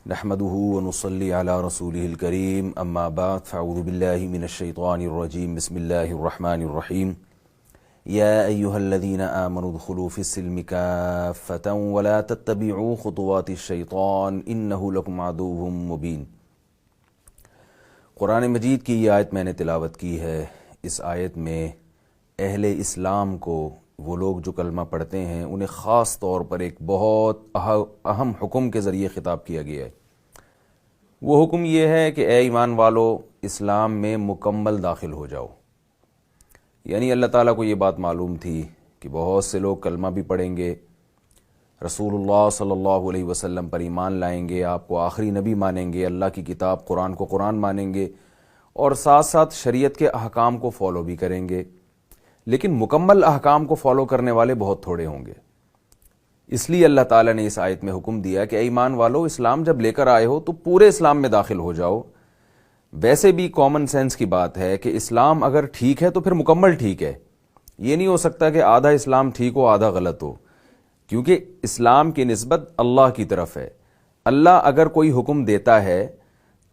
نحمده ونصلي على رسوله الكريم اما بعد فاعوذ بالله من الشيطان الرجيم بسم الله الرحمن الرحيم يا ايها الذين آمنوا ادخلوا في السلم كافة ولا تتبعوا خطوات الشيطان انه لكم عدو مبين۔ قرآن مجید کی یہ آیت میں نے تلاوت کی ہے۔ اس آیت میں اہل اسلام کو، وہ لوگ جو کلمہ پڑھتے ہیں، انہیں خاص طور پر ایک بہت اہم حکم کے ذریعے خطاب کیا گیا ہے۔ وہ حکم یہ ہے کہ اے ایمان والو، اسلام میں مکمل داخل ہو جاؤ۔ یعنی اللہ تعالیٰ کو یہ بات معلوم تھی کہ بہت سے لوگ کلمہ بھی پڑھیں گے، رسول اللہ صلی اللہ علیہ وسلم پر ایمان لائیں گے، آپ کو آخری نبی مانیں گے، اللہ کی کتاب قرآن کو قرآن مانیں گے، اور ساتھ ساتھ شریعت کے احکام کو فالو بھی کریں گے، لیکن مکمل احکام کو فالو کرنے والے بہت تھوڑے ہوں گے۔ اس لیے اللہ تعالیٰ نے اس آیت میں حکم دیا کہ اے ایمان والو، اسلام جب لے کر آئے ہو تو پورے اسلام میں داخل ہو جاؤ۔ ویسے بھی کامن سینس کی بات ہے کہ اسلام اگر ٹھیک ہے تو پھر مکمل ٹھیک ہے۔ یہ نہیں ہو سکتا کہ آدھا اسلام ٹھیک ہو آدھا غلط ہو، کیونکہ اسلام کی نسبت اللہ کی طرف ہے۔ اللہ اگر کوئی حکم دیتا ہے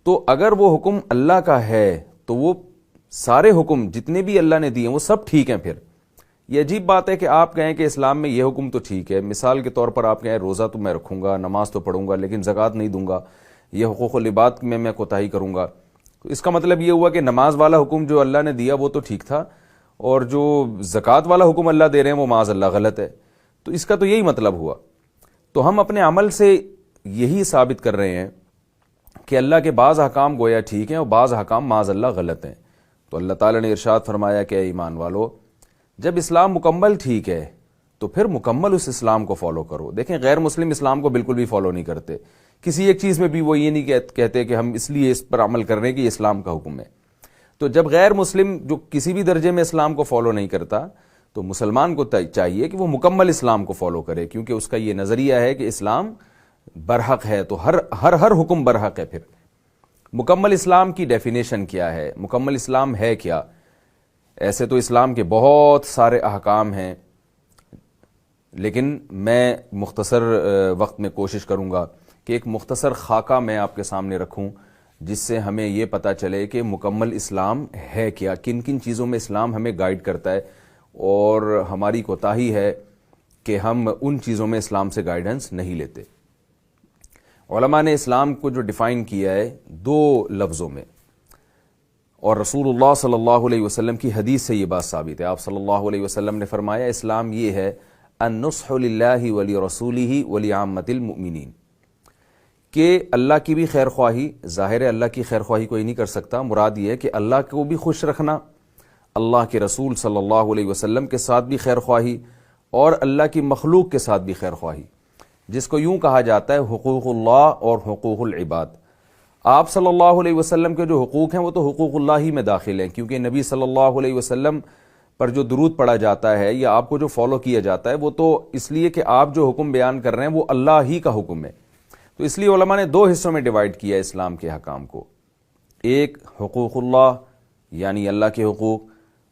تو اگر وہ حکم اللہ کا ہے تو وہ سارے حکم جتنے بھی اللہ نے دیے وہ سب ٹھیک ہیں۔ پھر یہ عجیب بات ہے کہ آپ کہیں کہ اسلام میں یہ حکم تو ٹھیک ہے، مثال کے طور پر آپ کہیں روزہ تو میں رکھوں گا، نماز تو پڑھوں گا، لیکن زکوٰۃ نہیں دوں گا، یہ حقوق العباد میں کوتاہی کروں گا، تو اس کا مطلب یہ ہوا کہ نماز والا حکم جو اللہ نے دیا وہ تو ٹھیک تھا، اور جو زکوٰۃ والا حکم اللہ دے رہے ہیں وہ معاذ اللہ غلط ہے۔ تو اس کا تو یہی مطلب ہوا۔ تو ہم اپنے عمل سے یہی ثابت کر رہے ہیں کہ اللہ کے بعض احکام گویا ٹھیک ہیں اور بعض احکام معاذ اللہ غلط ہیں۔ تو اللہ تعالیٰ نے ارشاد فرمایا کہ اے ایمان والو، جب اسلام مکمل ٹھیک ہے تو پھر مکمل اس اسلام کو فالو کرو۔ دیکھیں، غیر مسلم اسلام کو بالکل بھی فالو نہیں کرتے، کسی ایک چیز میں بھی وہ یہ نہیں کہتے کہ ہم اس لیے اس پر عمل کر رہے ہیں کہ یہ اسلام کا حکم ہے۔ تو جب غیر مسلم جو کسی بھی درجے میں اسلام کو فالو نہیں کرتا تو مسلمان کو چاہیے کہ وہ مکمل اسلام کو فالو کرے، کیونکہ اس کا یہ نظریہ ہے کہ اسلام برحق ہے، تو ہر حکم برحق ہے۔ پھر مکمل اسلام کی ڈیفینیشن کیا ہے؟ مکمل اسلام ہے کیا؟ ایسے تو اسلام کے بہت سارے احکام ہیں، لیکن میں مختصر وقت میں کوشش کروں گا کہ ایک مختصر خاکہ میں آپ کے سامنے رکھوں، جس سے ہمیں یہ پتہ چلے کہ مکمل اسلام ہے کیا، کن کن چیزوں میں اسلام ہمیں گائیڈ کرتا ہے، اور ہماری کوتاہی ہے کہ ہم ان چیزوں میں اسلام سے گائیڈنس نہیں لیتے۔ علماء نے اسلام کو جو ڈیفائن کیا ہے 2 لفظوں میں، اور رسول اللہ صلی اللہ علیہ وسلم کی حدیث سے یہ بات ثابت ہے۔ آپ صلی اللہ علیہ وسلم نے فرمایا اسلام یہ ہے النصح للہ ولرسولہ ولعامۃ المؤمنین، کہ اللہ کی بھی خیر خواہی، ظاہر ہے اللہ کی خیر خواہی کوئی نہیں کر سکتا، مراد یہ ہے کہ اللہ کو بھی خوش رکھنا، اللہ کے رسول صلی اللہ علیہ وسلم کے ساتھ بھی خیر خواہی، اور اللہ کی مخلوق کے ساتھ بھی خیر خواہی، جس کو یوں کہا جاتا ہے حقوق اللہ اور حقوق العباد۔ آپ صلی اللہ علیہ وسلم کے جو حقوق ہیں وہ تو حقوق اللہ ہی میں داخل ہیں، کیونکہ نبی صلی اللہ علیہ وسلم پر جو درود پڑھا جاتا ہے یا آپ کو جو فالو کیا جاتا ہے وہ تو اس لیے کہ آپ جو حکم بیان کر رہے ہیں وہ اللہ ہی کا حکم ہے۔ تو اس لیے علماء نے 2 حصوں میں ڈیوائیڈ کیا اسلام کے حکام کو، ایک حقوق اللہ یعنی اللہ کے حقوق،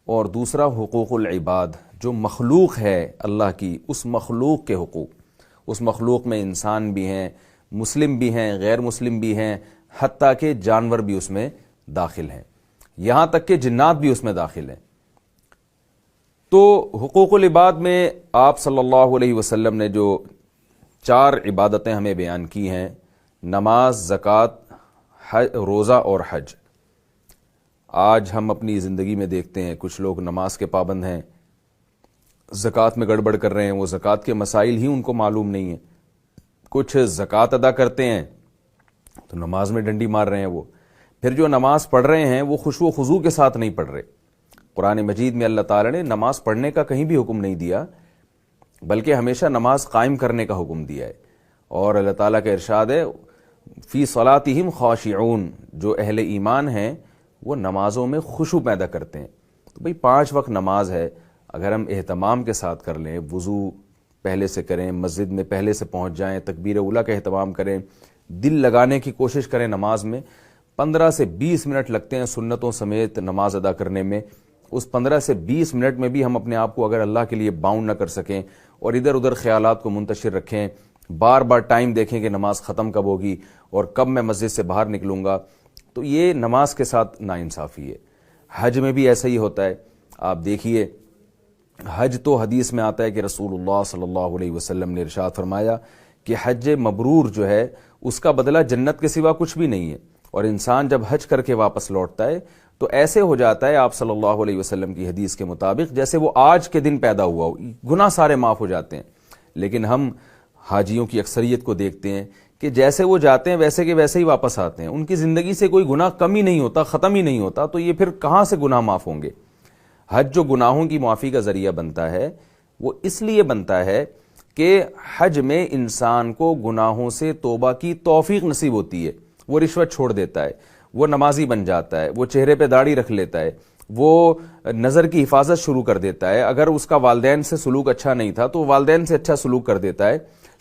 اور دوسرا حقوق العباد جو مخلوق ہے اللہ کی، اس مخلوق کے حقوق۔ اس مخلوق میں انسان بھی ہیں، مسلم بھی ہیں، غیر مسلم بھی ہیں، حتیٰ کہ جانور بھی اس میں داخل ہیں، یہاں تک کہ جنات بھی اس میں داخل ہیں۔ تو حقوق العباد میں آپ صلی اللہ علیہ وسلم نے جو 4 عبادتیں ہمیں بیان کی ہیں، نماز، زکوٰۃ، روزہ اور حج۔ آج ہم اپنی زندگی میں دیکھتے ہیں کچھ لوگ نماز کے پابند ہیں، زکوٰۃ میں گڑبڑ کر رہے ہیں، وہ زکوٰۃ کے مسائل ہی ان کو معلوم نہیں ہیں، کچھ زکوٰۃ ادا کرتے ہیں تو نماز میں ڈنڈی مار رہے ہیں، وہ پھر جو نماز پڑھ رہے ہیں وہ خشوع و خضوع کے ساتھ نہیں پڑھ رہے۔ قرآن مجید میں اللہ تعالیٰ نے نماز پڑھنے کا کہیں بھی حکم نہیں دیا، بلکہ ہمیشہ نماز قائم کرنے کا حکم دیا ہے، اور اللہ تعالیٰ کا ارشاد ہے فی صلاتہم خاشعون، جو اہل ایمان ہیں وہ نمازوں میں خشوع پیدا کرتے ہیں۔ تو بھئی 5 وقت نماز ہے، اگر ہم اہتمام کے ساتھ کر لیں، وضو پہلے سے کریں، مسجد میں پہلے سے پہنچ جائیں، تکبیر اولیٰ کا اہتمام کریں، دل لگانے کی کوشش کریں نماز میں، 15 سے 20 منٹ لگتے ہیں سنتوں سمیت نماز ادا کرنے میں، اس 15 سے 20 منٹ میں بھی ہم اپنے آپ کو اگر اللہ کے لیے باؤنڈ نہ کر سکیں اور ادھر ادھر خیالات کو منتشر رکھیں بار بار ٹائم دیکھیں کہ نماز ختم کب ہوگی اور کب میں مسجد سے باہر نکلوں گا، تو یہ نماز کے ساتھ ناانصافی ہے۔ حج میں بھی ایسا ہی ہوتا ہے۔ آپ دیکھیے حج تو حدیث میں آتا ہے کہ رسول اللہ صلی اللہ علیہ وسلم نے ارشاد فرمایا کہ حج مبرور جو ہے اس کا بدلہ جنت کے سوا کچھ بھی نہیں ہے، اور انسان جب حج کر کے واپس لوٹتا ہے تو ایسے ہو جاتا ہے آپ صلی اللہ علیہ وسلم کی حدیث کے مطابق جیسے وہ آج کے دن پیدا ہوا ہو، گناہ سارے معاف ہو جاتے ہیں۔ لیکن ہم حاجیوں کی اکثریت کو دیکھتے ہیں کہ جیسے وہ جاتے ہیں ویسے کے ویسے ہی واپس آتے ہیں، ان کی زندگی سے کوئی گناہ کم ہی نہیں ہوتا، ختم ہی نہیں ہوتا، تو یہ پھر کہاں سے گناہ معاف ہوں گے؟ حج جو گناہوں کی معافی کا ذریعہ بنتا ہے وہ اس لیے بنتا ہے کہ حج میں انسان کو گناہوں سے توبہ کی توفیق نصیب ہوتی ہے، وہ رشوت چھوڑ دیتا ہے، وہ نمازی بن جاتا ہے، وہ چہرے پہ داڑھی رکھ لیتا ہے، وہ نظر کی حفاظت شروع کر دیتا ہے، اگر اس کا والدین سے سلوک اچھا نہیں تھا تو والدین سے اچھا سلوک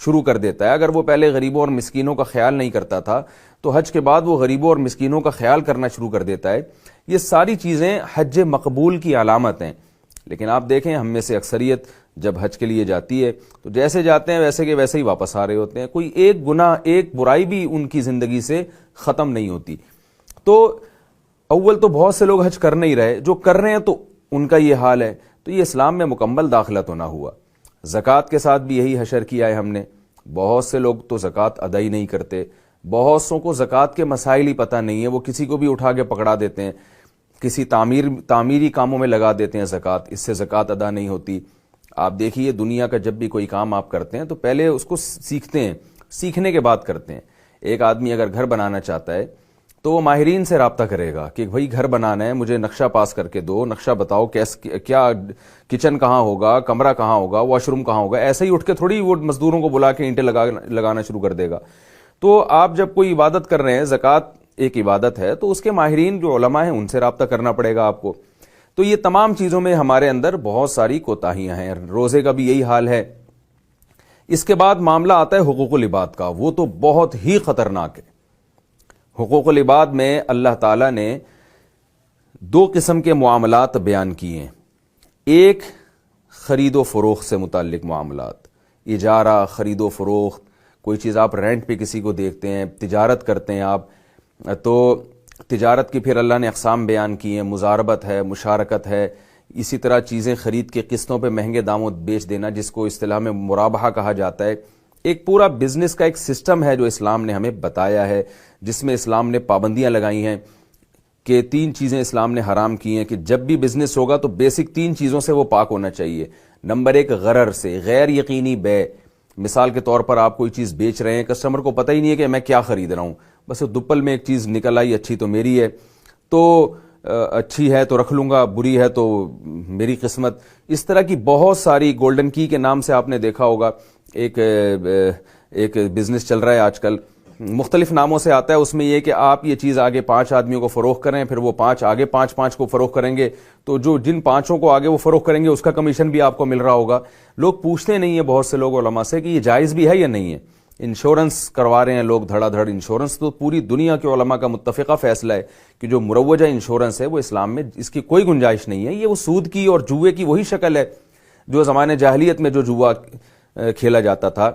شروع کر دیتا ہے، اگر وہ پہلے غریبوں اور مسکینوں کا خیال نہیں کرتا تھا تو حج کے بعد وہ غریبوں اور مسکینوں کا خیال کرنا شروع کر دیتا ہے۔ یہ ساری چیزیں حج مقبول کی علامت ہیں۔ لیکن آپ دیکھیں ہم میں سے اکثریت جب حج کے لیے جاتی ہے تو جیسے جاتے ہیں ویسے کے ویسے ہی واپس آ رہے ہوتے ہیں، کوئی ایک گناہ ایک برائی بھی ان کی زندگی سے ختم نہیں ہوتی۔ تو اول تو بہت سے لوگ حج کر نہیں رہے، جو کر رہے ہیں تو ان کا یہ حال ہے، تو یہ اسلام میں مکمل داخلہ تو نہ ہوا۔ زکوٰۃ کے ساتھ بھی یہی حشر کیا ہے ہم نے، بہت سے لوگ تو زکوٰۃ ادا ہی نہیں کرتے، بہت سوں کو زکوٰۃ کے مسائل ہی پتہ نہیں ہے، وہ کسی کو بھی اٹھا کے پکڑا دیتے ہیں، کسی تعمیری کاموں میں لگا دیتے ہیں زکوٰۃ، اس سے زکوٰۃ ادا نہیں ہوتی۔ آپ دیکھیے دنیا کا جب بھی کوئی کام آپ کرتے ہیں تو پہلے اس کو سیکھتے ہیں، سیکھنے کے بعد کرتے ہیں۔ ایک آدمی اگر گھر بنانا چاہتا ہے تو وہ ماہرین سے رابطہ کرے گا کہ بھائی گھر بنانا ہے، مجھے نقشہ پاس کر کے دو، نقشہ بتاؤ کیا کچن کہاں ہوگا، کمرہ کہاں ہوگا، واش روم کہاں ہوگا۔ ایسے ہی اٹھ کے تھوڑی وہ مزدوروں کو بلا کے اینٹیں لگانا شروع کر دے گا۔ تو آپ جب کوئی عبادت کر رہے ہیں، زکوٰۃ ایک عبادت ہے، تو اس کے ماہرین جو علماء ہیں ان سے رابطہ کرنا پڑے گا آپ کو۔ تو یہ تمام چیزوں میں ہمارے اندر بہت ساری کوتاہیاں ہیں، روزے کا بھی یہی حال ہے۔ اس کے بعد معاملہ آتا ہے حقوق العباد کا، وہ تو بہت ہی خطرناک ہے۔ حقوق العباد میں اللہ تعالیٰ نے دو قسم کے معاملات بیان کیے ہیں۔ ایک خرید و فروخت سے متعلق معاملات، اجارہ، خرید و فروخت، کوئی چیز آپ رینٹ پہ کسی کو دیکھتے ہیں، تجارت کرتے ہیں آپ، تو تجارت کی پھر اللہ نے اقسام بیان کی ہیں، مزاربت ہے، مشارکت ہے، اسی طرح چیزیں خرید کے قسطوں پہ مہنگے داموں بیچ دینا جس کو اصطلاح میں مرابحہ کہا جاتا ہے۔ ایک پورا بزنس کا ایک سسٹم ہے جو اسلام نے ہمیں بتایا ہے، جس میں اسلام نے پابندیاں لگائی ہیں کہ 3 چیزیں اسلام نے حرام کی ہیں کہ جب بھی بزنس ہوگا تو بیسک 3 چیزوں سے وہ پاک ہونا چاہیے۔ نمبر 1 غرر سے، غیر یقینی بیع۔ مثال کے طور پر آپ کوئی چیز بیچ رہے ہیں، کسٹمر کو پتہ ہی نہیں ہے کہ میں کیا خرید رہا ہوں، بس دپل میں ایک چیز نکل آئی، اچھی تو میری ہے، تو اچھی ہے تو رکھ لوں گا، بری ہے تو میری قسمت۔ اس طرح کی بہت ساری، گولڈن کی کے نام سے آپ نے دیکھا ہوگا، ایک بزنس چل رہا ہے آج کل، مختلف ناموں سے آتا ہے، اس میں یہ کہ آپ یہ چیز آگے 5 آدمیوں کو فروخت کریں، پھر وہ 5 آگے 5 کو فروخت کریں گے، تو جو جن 5 کو آگے وہ فروخت کریں گے اس کا کمیشن بھی آپ کو مل رہا ہوگا۔ لوگ پوچھتے نہیں ہیں بہت سے لوگ علماء سے کہ یہ جائز بھی ہے یا نہیں ہے۔ انشورنس کروا رہے ہیں لوگ دھڑا دھڑ، انشورنس تو پوری دنیا کے علماء کا متفقہ فیصلہ ہے کہ جو مروجہ انشورنس ہے وہ اسلام میں اس کی کوئی گنجائش نہیں ہے۔ یہ وہ سود کی اور جوئے کی وہی شکل ہے جو زمانے جاہلیت میں جو جوا کھیلا جاتا تھا،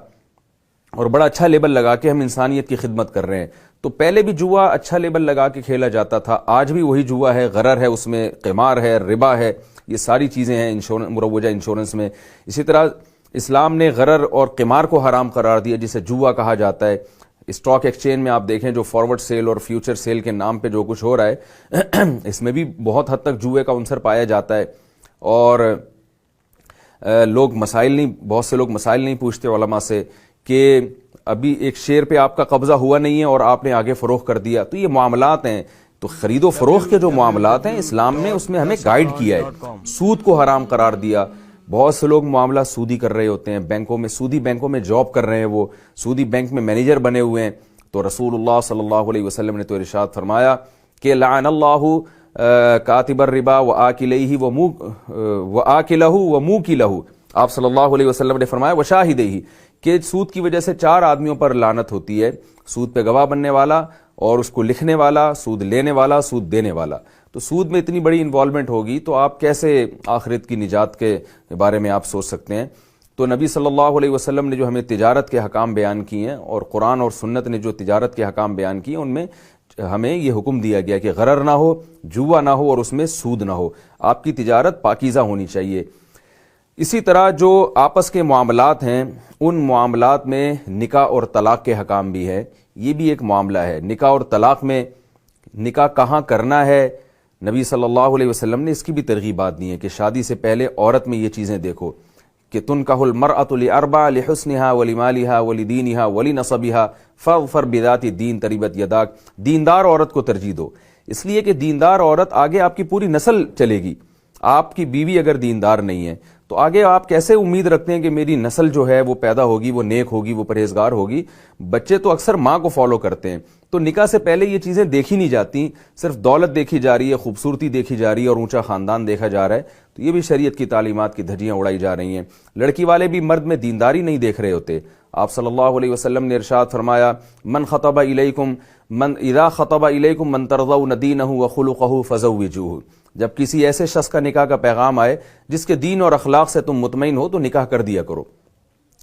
اور بڑا اچھا لیبل لگا کے ہم انسانیت کی خدمت کر رہے ہیں۔ تو پہلے بھی جوا اچھا لیبل لگا کے کھیلا جاتا تھا، آج بھی وہی جوا ہے، غرر ہے، اس میں قمار ہے، ربا ہے، یہ ساری چیزیں ہیں مروجہ انشورنس میں۔ اسی طرح اسلام نے غرر اور قمار کو حرام قرار دیا جسے جوا کہا جاتا ہے۔ اسٹاک ایکسچینج میں آپ دیکھیں جو فارورڈ سیل اور فیوچر سیل کے نام پہ جو کچھ ہو رہا ہے اس میں بھی بہت حد تک جوئے کا عنصر پایا جاتا ہے، اور بہت سے لوگ مسائل نہیں پوچھتے علماء سے کہ ابھی ایک شیئر پہ آپ کا قبضہ ہوا نہیں ہے اور آپ نے آگے فروخت کر دیا۔ تو یہ معاملات ہیں، تو خرید و فروخت کے جو معاملات ہیں اسلام نے اس میں ہمیں گائیڈ کیا ہے، سود کو حرام قرار دیا۔ بہت سے لوگ معاملہ سودی کر رہے ہوتے ہیں، بینکوں میں، سودی بینکوں میں جاب کر رہے ہیں، وہ سودی بینک میں مینیجر بنے ہوئے ہیں۔ تو رسول اللہ صلی اللہ علیہ وسلم نے تو ارشاد فرمایا کہ لعن اللہ کاتب الربا وآکلہ وموکلہ، آپ صلی اللہ علیہ وسلم نے فرمایا وشاہدہ، کہ سود کی وجہ سے 4 آدمیوں پر لعنت ہوتی ہے، سود پہ گواہ بننے والا اور اس کو لکھنے والا، سود لینے والا، سود دینے والا۔ تو سود میں اتنی بڑی انوالومنٹ ہوگی تو آپ کیسے آخرت کی نجات کے بارے میں آپ سوچ سکتے ہیں؟ تو نبی صلی اللہ علیہ وسلم نے جو ہمیں تجارت کے حکام بیان کیے ہیں اور قرآن اور سنت نے جو تجارت کے حکام بیان کیے ہیں ان میں ہمیں یہ حکم دیا گیا کہ غرر نہ ہو، جوا نہ ہو اور اس میں سود نہ ہو، آپ کی تجارت پاکیزہ ہونی چاہیے۔ اسی طرح جو آپس کے معاملات ہیں ان معاملات میں نکاح اور طلاق کے حکام بھی ہے، یہ بھی ایک معاملہ ہے۔ نکاح اور طلاق میں نکاح کہاں کرنا ہے، نبی صلی اللہ علیہ وسلم نے اس کی بھی ترغیبات دی ہیں کہ شادی سے پہلے عورت میں یہ چیزیں دیکھو کہ تنکح المرأۃ لأربع لحسنها ولمالها ولدینها ولنسبها فاظفر بذات الدین تربت یداک، دیندار عورت کو ترجیح دو، اس لیے کہ دیندار عورت آگے آپ کی پوری نسل چلے گی۔ آپ کی بیوی اگر دیندار نہیں ہے تو آگے آپ کیسے امید رکھتے ہیں کہ میری نسل جو ہے وہ پیدا ہوگی، وہ نیک ہوگی، وہ پرہیزگار ہوگی؟ بچے تو اکثر ماں کو فالو کرتے ہیں، تو نکاح سے پہلے یہ چیزیں دیکھی نہیں جاتی، صرف دولت دیکھی جا رہی ہے، خوبصورتی دیکھی جا رہی ہے اور اونچا خاندان دیکھا جا رہا ہے، تو یہ بھی شریعت کی تعلیمات کی دھجیاں اڑائی جا رہی ہیں۔ لڑکی والے بھی مرد میں دینداری نہیں دیکھ رہے ہوتے۔ آپ صلی اللہ علیہ وسلم نے ارشاد فرمایا من خطب الیکم من اذا خطب الیکم من ترضون دینہ وخلقہ فزوجوہ، جب کسی ایسے شخص کا نکاح کا پیغام آئے جس کے دین اور اخلاق سے تم مطمئن ہو تو نکاح کر دیا کرو۔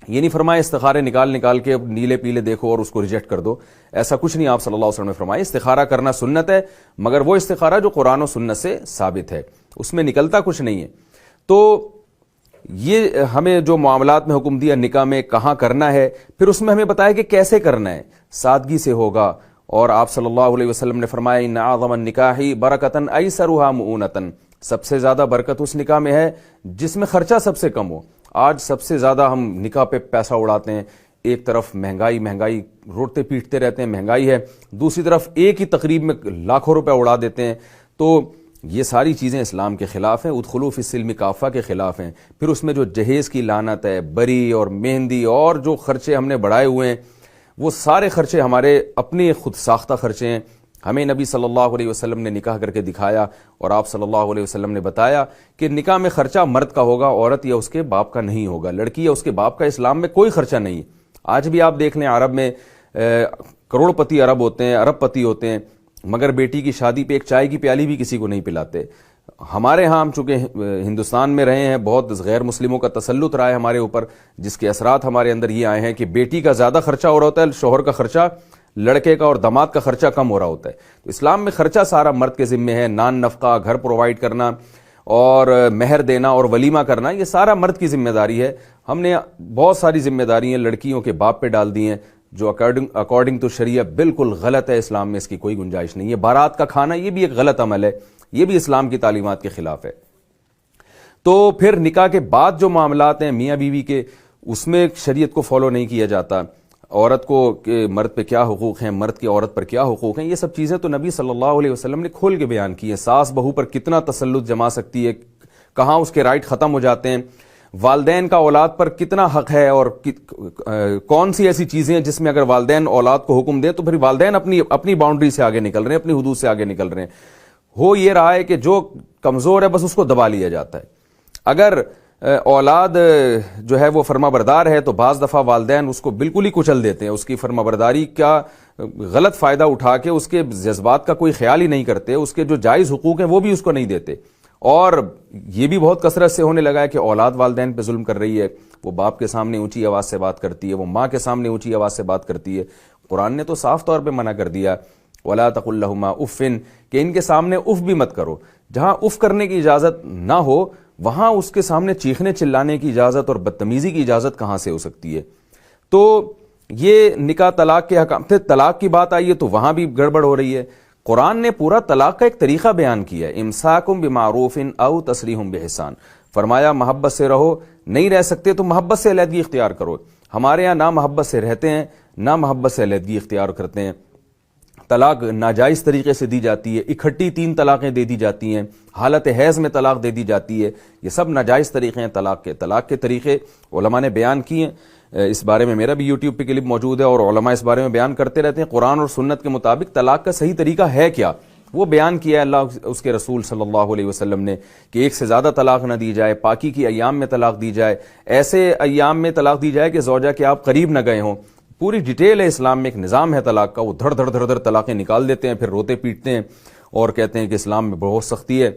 یہ نہیں فرمایا استخارے نکال کے نیلے پیلے دیکھو اور اس کو ریجیکٹ کر دو، ایسا کچھ نہیں آپ صلی اللہ علیہ وسلم نے فرمایا۔ استخارہ کرنا سنت ہے، مگر وہ استخارہ جو قرآن و سنت سے ثابت ہے، اس میں نکلتا کچھ نہیں ہے۔ تو یہ ہمیں جو معاملات میں حکم دیا نکاح میں کہاں کرنا ہے، پھر اس میں ہمیں بتایا کہ کیسے کرنا ہے، سادگی سے ہوگا۔ اور آپ صلی اللہ علیہ وسلم نے فرمایا ان اعظم النکاح برکتن ایسرها مؤونۃ، سب سے زیادہ برکت اس نکاح میں ہے جس میں خرچہ سب سے کم ہو۔ آج سب سے زیادہ ہم نکاح پہ پیسہ اڑاتے ہیں، ایک طرف مہنگائی روٹتے پیٹتے رہتے ہیں، مہنگائی ہے، دوسری طرف ایک ہی تقریب میں لاکھوں روپے اڑا دیتے ہیں۔ تو یہ ساری چیزیں اسلام کے خلاف ہیں، ادخلوا فی السلم کافہ کے خلاف ہیں۔ پھر اس میں جو جہیز کی لعنت ہے، بری اور مہندی اور جو خرچے ہم نے بڑھائے ہوئے ہیں، وہ سارے خرچے ہمارے اپنے خود ساختہ خرچے ہیں۔ ہمیں نبی صلی اللہ علیہ وسلم نے نکاح کر کے دکھایا اور آپ صلی اللہ علیہ وسلم نے بتایا کہ نکاح میں خرچہ مرد کا ہوگا، عورت یا اس کے باپ کا نہیں ہوگا، لڑکی یا اس کے باپ کا اسلام میں کوئی خرچہ نہیں۔ آج بھی آپ دیکھ لیں عرب میں کروڑ پتی عرب ہوتے ہیں، ارب پتی ہوتے ہیں، مگر بیٹی کی شادی پہ ایک چائے کی پیالی بھی کسی کو نہیں پلاتے۔ ہمارے ہاں ہم چونکہ ہندوستان میں رہے ہیں، بہت غیر مسلموں کا تسلط رہا ہے ہمارے اوپر، جس کے اثرات ہمارے اندر یہ آئے ہیں کہ بیٹی کا زیادہ خرچہ ہو رہا ہوتا ہے، شوہر کا خرچہ، لڑکے کا اور داماد کا خرچہ کم ہو رہا ہوتا ہے۔ تو اسلام میں خرچہ سارا مرد کے ذمے ہے، نان نفقہ، گھر پرووائڈ کرنا اور مہر دینا اور ولیمہ کرنا، یہ سارا مرد کی ذمہ داری ہے۔ ہم نے بہت ساری ذمہ داریاں لڑکیوں کے باپ پہ ڈال دی ہیں، جو اکارڈنگ ٹو شریعہ بالکل غلط ہے، اسلام میں اس کی کوئی گنجائش نہیں ہے۔ بارات کا کھانا یہ بھی ایک غلط عمل ہے، یہ بھی اسلام کی تعلیمات کے خلاف ہے۔ تو پھر نکاح کے بعد جو معاملات ہیں میاں بیوی کے، اس میں شریعت کو فالو نہیں کیا جاتا۔ عورت کو کہ مرد پہ کیا حقوق ہیں، مرد کی عورت پر کیا حقوق ہیں، یہ سب چیزیں تو نبی صلی اللہ علیہ وسلم نے کھول کے بیان کی ہیں۔ ساس بہو پر کتنا تسلط جما سکتی ہے، کہاں اس کے رائٹ ختم ہو جاتے ہیں، والدین کا اولاد پر کتنا حق ہے، اور کون سی ایسی چیزیں ہیں جس میں اگر والدین اولاد کو حکم دیں تو پھر والدین اپنی باؤنڈری سے آگے نکل رہے ہیں، اپنی حدود سے آگے نکل رہے ہیں۔ ہو یہ رہا ہے کہ جو کمزور ہے بس اس کو دبا لیا جاتا ہے۔ اگر اولاد جو ہے وہ فرما بردار ہے تو بعض دفعہ والدین اس کو بالکل ہی کچل دیتے ہیں، اس کی فرما برداری کا غلط فائدہ اٹھا کے اس کے جذبات کا کوئی خیال ہی نہیں کرتے، اس کے جو جائز حقوق ہیں وہ بھی اس کو نہیں دیتے۔ اور یہ بھی بہت کثرت سے ہونے لگا ہے کہ اولاد والدین پہ ظلم کر رہی ہے، وہ باپ کے سامنے اونچی آواز سے بات کرتی ہے، وہ ماں کے سامنے اونچی آواز سے بات کرتی ہے۔ قرآن نے تو صاف طور پہ منع کر دیا وَلَا تَقُلْ لَهُمَا اُفٍّ، کہ ان کے سامنے اف بھی مت کرو۔ جہاں اف کرنے کی اجازت نہ ہو وہاں اس کے سامنے چیخنے چلانے کی اجازت اور بدتمیزی کی اجازت کہاں سے ہو سکتی ہے؟ تو یہ نکاح طلاق کے حکام۔ پھر طلاق کی بات آئی ہے تو وہاں بھی گڑبڑ ہو رہی ہے۔ قرآن نے پورا طلاق کا ایک طریقہ بیان کیا ہے، امساکم بمعروف او تسریح باحسان، فرمایا محبت سے رہو، نہیں رہ سکتے تو محبت سے علیحدگی اختیار کرو۔ ہمارے ہاں نہ محبت سے رہتے ہیں نہ محبت سے علیحدگی اختیار کرتے ہیں، طلاق ناجائز طریقے سے دی جاتی ہے، اکٹھی 3 طلاقیں دے دی جاتی ہیں، حالت حیض میں طلاق دے دی جاتی ہے، یہ سب ناجائز طریقے ہیں طلاق کے۔ طلاق کے طریقے علماء نے بیان کیے ہیں، اس بارے میں میرا بھی یوٹیوب پہ کلپ موجود ہے اور علماء اس بارے میں بیان کرتے رہتے ہیں۔ قرآن اور سنت کے مطابق طلاق کا صحیح طریقہ ہے کیا، وہ بیان کیا ہے اللہ اس کے رسول صلی اللہ علیہ وسلم نے، کہ ایک سے زیادہ طلاق نہ دی جائے، پاکی کی ایام میں طلاق دی جائے، ایسے ایام میں طلاق دی جائے کہ زوجہ کے آپ قریب نہ گئے ہوں۔ پوری ڈیٹیل ہے اسلام میں، ایک نظام ہے طلاق کا، وہ دھڑ دھڑ طلاقیں نکال دیتے ہیں، پھر روتے پیٹتے ہیں اور کہتے ہیں کہ اسلام میں بہت سختی ہے۔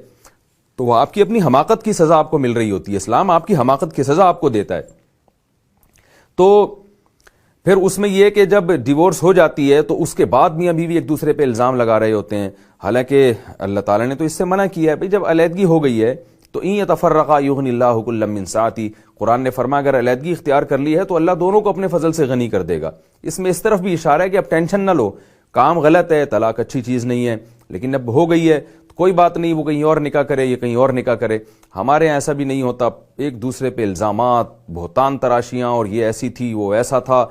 تو وہ آپ کی اپنی حماقت کی سزا آپ کو مل رہی ہوتی ہے، اسلام آپ کی حماقت کی سزا آپ کو دیتا ہے۔ تو پھر اس میں یہ کہ جب ڈیورس ہو جاتی ہے تو اس کے بعد میاں بیوی ایک دوسرے پہ الزام لگا رہے ہوتے ہیں، حالانکہ اللہ تعالیٰ نے تو اس سے منع کیا ہے بھئی جب علیحدگی ہو گئی ہے تو ان یتفرقا یغنی اللہ کلا من سعتی، قرآن نے فرمایا اگر علیحدگی اختیار کر لی ہے تو اللہ دونوں کو اپنے فضل سے غنی کر دے گا۔ اس میں اس طرف بھی اشارہ ہے کہ اب ٹینشن نہ لو، کام غلط ہے، طلاق اچھی چیز نہیں ہے، لیکن اب ہو گئی ہے تو کوئی بات نہیں، وہ کہیں اور نکاح کرے، یہ کہیں اور نکاح کرے۔ ہمارے یہاں ایسا بھی نہیں ہوتا، ایک دوسرے پہ الزامات، بہتان تراشیاں، اور یہ ایسی تھی وہ ایسا تھا،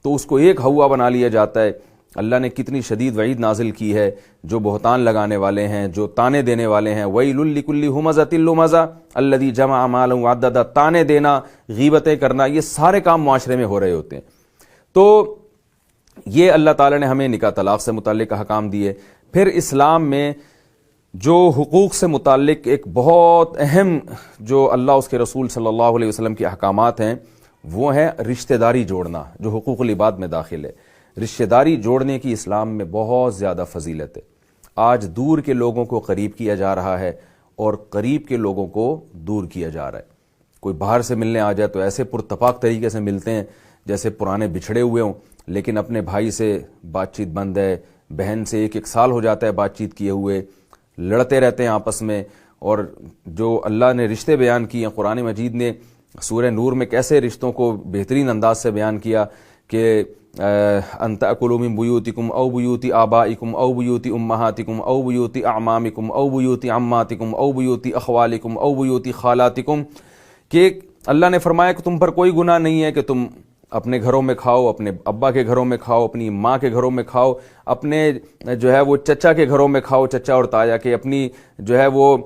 تو اس کو ایک ہوا بنا لیا جاتا ہے۔ اللہ نے کتنی شدید وعید نازل کی ہے جو بہتان لگانے والے ہیں، جو تانے دینے والے ہیں۔ وَيْلٌ لِّكُلِّ هُمَزَةٍ لُّمَزَةٍ الَّذِي جَمَعَ مَالًا وَعَدَّدَ، تانے دینا، غیبتیں کرنا، یہ سارے کام معاشرے میں ہو رہے ہوتے ہیں۔ تو یہ اللہ تعالیٰ نے ہمیں نکاح طلاق سے متعلق احکام دیے۔ پھر اسلام میں جو حقوق سے متعلق ایک بہت اہم جو اللہ اس کے رسول صلی اللہ علیہ وسلم کے احکامات ہیں وہ ہے رشتہ داری جوڑنا، جو حقوق العباد میں داخل ہے۔ رشتہ داری جوڑنے کی اسلام میں بہت زیادہ فضیلت ہے۔ آج دور کے لوگوں کو قریب کیا جا رہا ہے اور قریب کے لوگوں کو دور کیا جا رہا ہے۔ کوئی باہر سے ملنے آ جائے تو ایسے پرتپاک طریقے سے ملتے ہیں جیسے پرانے بچھڑے ہوئے ہوں، لیکن اپنے بھائی سے بات چیت بند ہے، بہن سے ایک سال ہو جاتا ہے بات چیت کیے ہوئے، لڑتے رہتے ہیں آپس میں۔ اور جو اللہ نے رشتے بیان کیے ہیں، قرآن مجید نے سورہ نور میں کیسے رشتوں کو بہترین انداز سے بیان کیا کہ ان تأکلوا من بیوتکم او بیوت آبائکم او بیوت امہاتکم او بیوت اعمامکم او بیوت عماتکم او بیوت اخوالکم او بیوت خالاتکم، کہ اللہ نے فرمایا کہ تم پر کوئی گناہ نہیں ہے کہ تم اپنے گھروں میں کھاؤ، اپنے ابا کے گھروں میں کھاؤ، اپنی ماں کے گھروں میں کھاؤ، اپنے جو ہے وہ چچا کے گھروں میں کھاؤ، چچا اور تایا کے، اپنی جو ہے وہ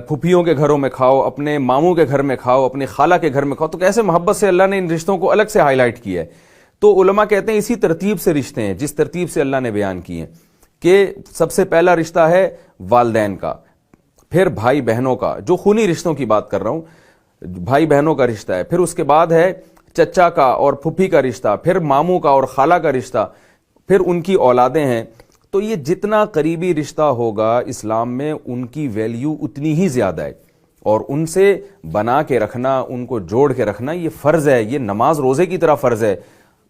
پھوپھیوں کے گھروں میں کھاؤ، اپنے ماموں کے گھر میں کھاؤ، اپنی خالہ کے گھر میں کھاؤ۔ تو کیسے محبت سے اللہ نے ان رشتوں کو الگ سے ہائی لائٹ کیا ہے۔ تو علماء کہتے ہیں اسی ترتیب سے رشتے ہیں جس ترتیب سے اللہ نے بیان کیے ہیں، کہ سب سے پہلا رشتہ ہے والدین کا، پھر بھائی بہنوں کا، جو خونی رشتوں کی بات کر رہا ہوں، بھائی بہنوں کا رشتہ ہے، پھر اس کے بعد ہے چچا کا اور پھپھی کا رشتہ، پھر ماموں کا اور خالہ کا رشتہ، پھر ان کی اولادیں ہیں۔ تو یہ جتنا قریبی رشتہ ہوگا اسلام میں ان کی ویلیو اتنی ہی زیادہ ہے، اور ان سے بنا کے رکھنا، ان کو جوڑ کے رکھنا یہ فرض ہے، یہ نماز روزے کی طرح فرض ہے۔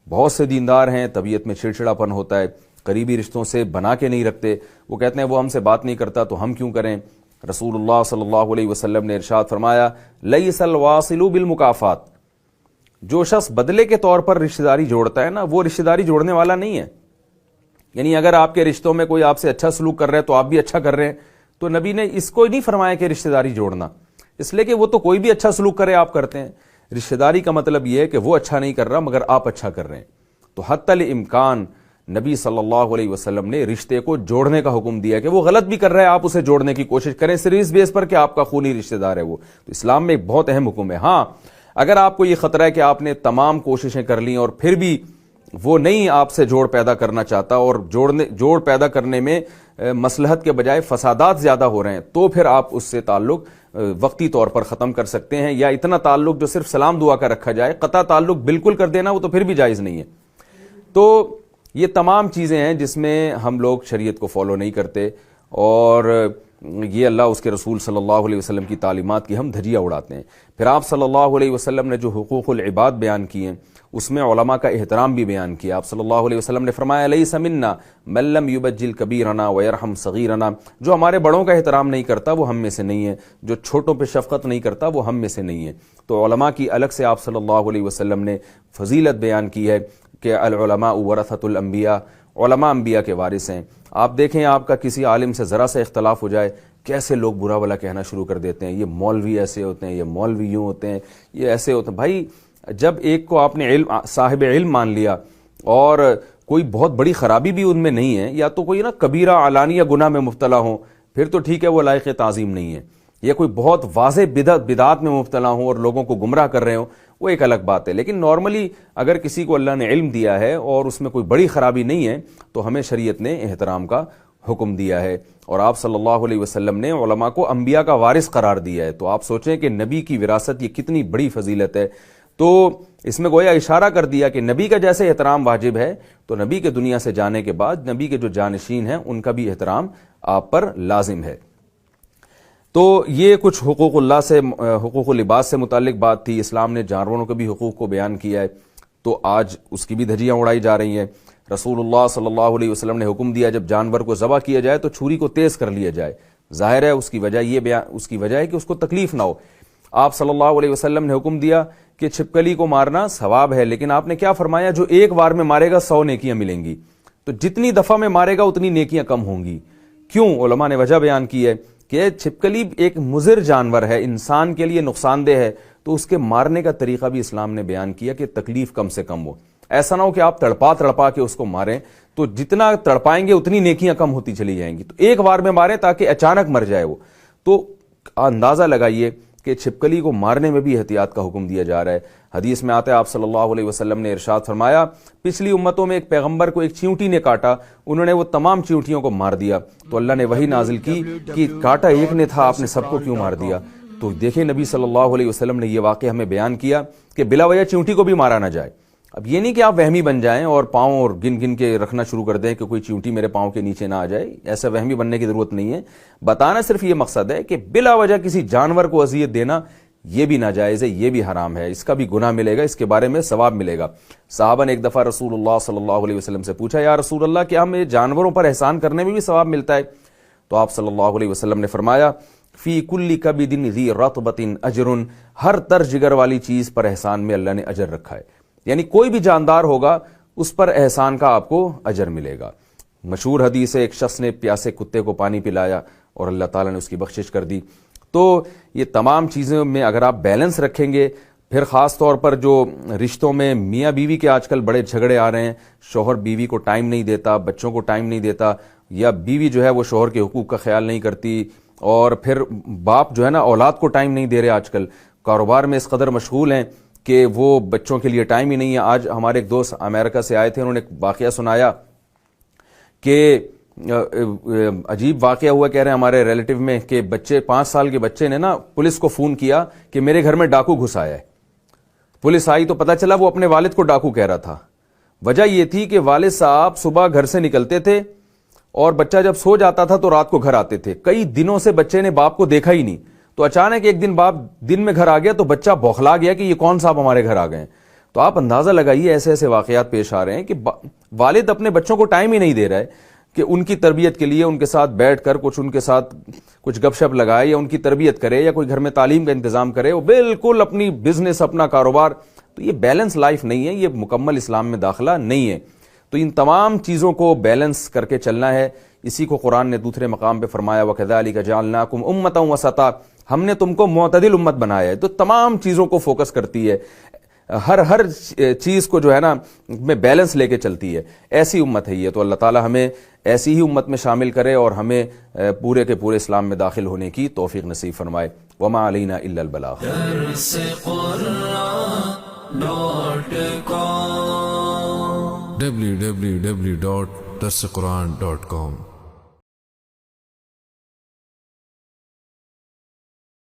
بہت سے دیندار ہیں طبیعت میں چڑچڑاپن ہوتا ہے، قریبی رشتوں سے بنا کے نہیں رکھتے، وہ کہتے ہیں وہ ہم سے بات نہیں کرتا تو ہم کیوں کریں۔ رسول اللہ صلی اللہ علیہ وسلم نے ارشاد فرمایا لیس الواصل بالمکافات، جو شخص بدلے کے طور پر رشتہ داری جوڑتا ہے نا وہ رشتہ داری جوڑنے والا نہیں ہے۔ یعنی اگر آپ کے رشتوں میں کوئی آپ سے اچھا سلوک کر رہا ہے تو آپ بھی اچھا کر رہے ہیں، تو نبی نے اس کو نہیں فرمایا کہ رشتہ داری جوڑنا، اس لیے کہ وہ تو کوئی بھی اچھا سلوک کرے آپ کرتے ہیں۔ رشتہ داری کا مطلب یہ ہے کہ وہ اچھا نہیں کر رہا مگر آپ اچھا کر رہے ہیں۔ تو حتی الامکان نبی صلی اللہ علیہ وسلم نے رشتے کو جوڑنے کا حکم دیا کہ وہ غلط بھی کر رہا ہے آپ اسے جوڑنے کی کوشش کریں، صرف اس بیس پر کہ آپ کا خونی رشتہ دار ہے وہ۔ تو اسلام میں ایک بہت اہم حکم ہے۔ ہاں اگر آپ کو یہ خطرہ ہے کہ آپ نے تمام کوششیں کر لیں اور پھر بھی وہ نہیں آپ سے جوڑ پیدا کرنا چاہتا اور جوڑ پیدا کرنے میں مصلحت کے بجائے فسادات زیادہ ہو رہے ہیں، تو پھر آپ اس سے تعلق وقتی طور پر ختم کر سکتے ہیں، یا اتنا تعلق جو صرف سلام دعا کا رکھا جائے، قطع تعلق بالکل کر دینا وہ تو پھر بھی جائز نہیں ہے۔ تو یہ تمام چیزیں ہیں جس میں ہم لوگ شریعت کو فالو نہیں کرتے، اور یہ اللہ اس کے رسول صلی اللہ علیہ وسلم کی تعلیمات کی ہم دھجیاں اڑاتے ہیں۔ پھر آپ صلی اللہ علیہ وسلم نے جو حقوق العباد بیان کیے ہیں اس میں علماء کا احترام بھی بیان کیا۔ آپ صلی اللہ علیہ وسلم نے فرمایا لیس منا من لم یبجل کبیرنا ویرحم صغیرنا، جو ہمارے بڑوں کا احترام نہیں کرتا وہ ہم میں سے نہیں ہے، جو چھوٹوں پہ شفقت نہیں کرتا وہ ہم میں سے نہیں ہے۔ تو علماء کی الگ سے آپ صلی اللہ علیہ وسلم نے فضیلت بیان کی ہے کہ العلماء ورثۃ الانبیاء، علماء انبیاء کے وارث ہیں۔ آپ دیکھیں آپ کا کسی عالم سے ذرا سا اختلاف ہو جائے کیسے لوگ برا بھلا کہنا شروع کر دیتے ہیں، یہ مولوی ایسے ہوتے ہیں، یہ مولوی یوں ہوتے ہیں، یہ ایسے ہوتے ہیں۔ بھائی جب ایک کو آپ نے صاحب علم مان لیا اور کوئی بہت بڑی خرابی بھی ان میں نہیں ہے، یا تو کوئی نا کبیرہ علانیہ گناہ میں مبتلا ہوں، پھر تو ٹھیک ہے وہ لائق تعظیم نہیں ہے، یا کوئی بہت واضح بدعات میں مبتلا ہوں اور لوگوں کو گمراہ کر رہے ہوں، وہ ایک الگ بات ہے۔ لیکن نارملی اگر کسی کو اللہ نے علم دیا ہے اور اس میں کوئی بڑی خرابی نہیں ہے تو ہمیں شریعت نے احترام کا حکم دیا ہے، اور آپ صلی اللہ علیہ وسلم نے علماء کو انبیاء کا وارث قرار دیا ہے۔ تو آپ سوچیں کہ نبی کی وراثت یہ کتنی بڑی فضیلت ہے۔ تو اس میں گویا اشارہ کر دیا کہ نبی کا جیسے احترام واجب ہے تو نبی کے دنیا سے جانے کے بعد نبی کے جو جانشین ہیں ان کا بھی احترام آپ پر لازم ہے۔ تو یہ کچھ حقوق اللہ سے، حقوق العباد سے متعلق بات تھی۔ اسلام نے جانوروں کے بھی حقوق کو بیان کیا ہے۔ تو آج اس کی بھی دھجیاں اڑائی جا رہی ہیں۔ رسول اللہ صلی اللہ علیہ وسلم نے حکم دیا جب جانور کو ذبح کیا جائے تو چھری کو تیز کر لیا جائے، ظاہر ہے اس کی وجہ ہے کہ اس کو تکلیف نہ ہو۔ آپ صلی اللہ علیہ وسلم نے حکم دیا کہ چھپکلی کو مارنا ثواب ہے، لیکن آپ نے کیا فرمایا؟ جو ایک بار میں مارے گا 100 نیکیاں ملیں گی، تو جتنی دفعہ میں مارے گا اتنی نیکیاں کم ہوں گی۔ کیوں؟ علماء نے وجہ بیان کی ہے کہ چھپکلی ایک مضر جانور ہے، انسان کے لیے نقصان دہ ہے، تو اس کے مارنے کا طریقہ بھی اسلام نے بیان کیا کہ تکلیف کم سے کم ہو۔ ایسا نہ ہو کہ آپ تڑپا کے اس کو ماریں، تو جتنا تڑپائیں گے اتنی نیکیاں کم ہوتی چلی جائیں گی، تو ایک بار میں ماریں تاکہ اچانک مر جائے وہ۔ تو اندازہ لگائیے کہ چھپکلی کو مارنے میں بھی احتیاط کا حکم دیا جا رہا ہے۔ حدیث میں آتا ہے آپ صلی اللہ علیہ وسلم نے ارشاد فرمایا، پچھلی امتوں میں ایک پیغمبر کو ایک چیونٹی نے کاٹا، انہوں نے وہ تمام چیونٹیوں کو مار دیا، تو اللہ نے وحی نازل کی کہ کاٹا ایک نے تھا، آپ نے سب کو کیوں مار دیا؟ تو دیکھیں نبی صلی اللہ علیہ وسلم نے یہ واقعہ ہمیں بیان کیا کہ بلا وجہ چیونٹی کو بھی مارا نہ جائے۔ اب یہ نہیں کہ آپ وہمی بن جائیں اور پاؤں اور گن گن کے رکھنا شروع کر دیں کہ کوئی چیونٹی میرے پاؤں کے نیچے نہ آ جائے، ایسا وہمی بننے کی ضرورت نہیں ہے۔ بتانا صرف یہ مقصد ہے کہ بلا وجہ کسی جانور کو اذیت دینا یہ بھی ناجائز ہے، یہ بھی حرام ہے، اس کا بھی گناہ ملے گا، اس کے بارے میں ثواب ملے گا۔ صحابہ نے ایک دفعہ رسول اللہ صلی اللہ علیہ وسلم سے پوچھا، یا رسول اللہ کیا ہمیں جانوروں پر احسان کرنے میں بھی ثواب ملتا ہے؟ تو آپ صلی اللہ علیہ وسلم نے فرمایا، فی کل کبد ذی رطبۃ اجر، ہر تر جگر والی چیز پر احسان میں اللہ نے اجر رکھا ہے، یعنی کوئی بھی جاندار ہوگا اس پر احسان کا آپ کو اجر ملے گا۔ مشہور حدیث ہے، ایک شخص نے پیاسے کتے کو پانی پلایا اور اللہ تعالیٰ نے اس کی بخشش کر دی۔ تو یہ تمام چیزوں میں اگر آپ بیلنس رکھیں گے، پھر خاص طور پر جو رشتوں میں میاں بیوی کے آج کل بڑے جھگڑے آ رہے ہیں، شوہر بیوی کو ٹائم نہیں دیتا، بچوں کو ٹائم نہیں دیتا، یا بیوی جو ہے وہ شوہر کے حقوق کا خیال نہیں کرتی، اور پھر باپ جو ہے نا اولاد کو ٹائم نہیں دے رہے، آج کل کاروبار میں اس قدر مشغول ہیں کہ وہ بچوں کے لیے ٹائم ہی نہیں ہے۔ آج ہمارے ایک دوست امریکہ سے آئے تھے، انہوں نے ایک واقعہ سنایا کہ عجیب واقعہ ہوا، کہہ رہے ہیں ہمارے ریلیٹیو میں کہ 5 سال کے بچے نے نا پولیس کو فون کیا کہ میرے گھر میں ڈاکو گھس آیا ہے۔ پولیس آئی تو پتہ چلا وہ اپنے والد کو ڈاکو کہہ رہا تھا۔ وجہ یہ تھی کہ والد صاحب صبح گھر سے نکلتے تھے اور بچہ جب سو جاتا تھا تو رات کو گھر آتے تھے، کئی دنوں سے بچے نے باپ کو دیکھا ہی نہیں، تو اچانک ایک دن باپ دن میں گھر آ گیا تو بچہ بوکھلا گیا کہ یہ کون صاحب ہمارے گھر آ گئے۔ تو آپ اندازہ لگائیے ایسے ایسے واقعات پیش آ رہے ہیں کہ والد اپنے بچوں کو ٹائم ہی نہیں دے رہا ہے کہ ان کی تربیت کے لیے ان کے ساتھ بیٹھ کر ان کے ساتھ کچھ گپ شپ لگائے یا ان کی تربیت کرے یا کوئی گھر میں تعلیم کا انتظام کرے، وہ بالکل اپنی بزنس، اپنا کاروبار۔ تو یہ بیلنس لائف نہیں ہے، یہ مکمل اسلام میں داخلہ نہیں ہے۔ تو ان تمام چیزوں کو بیلنس کر کے چلنا ہے۔ اسی کو قرآن نے دوسرے مقام پہ فرمایا، وَكَذَلِكَ جَعَلْنَاكُمْ أُمَّةً وَسَطًا، ہم نے تم کو معتدل امت بنایا ہے۔ تو تمام چیزوں کو فوکس کرتی ہے، ہر چیز کو جو ہے نا میں بیلنس لے کے چلتی ہے، ایسی امت ہے یہ۔ تو اللہ تعالی ہمیں ایسی ہی امت میں شامل کرے اور ہمیں پورے کے پورے اسلام میں داخل ہونے کی توفیق نصیب فرمائے۔ وما علینا الا البلاغ۔ www.darsequran.com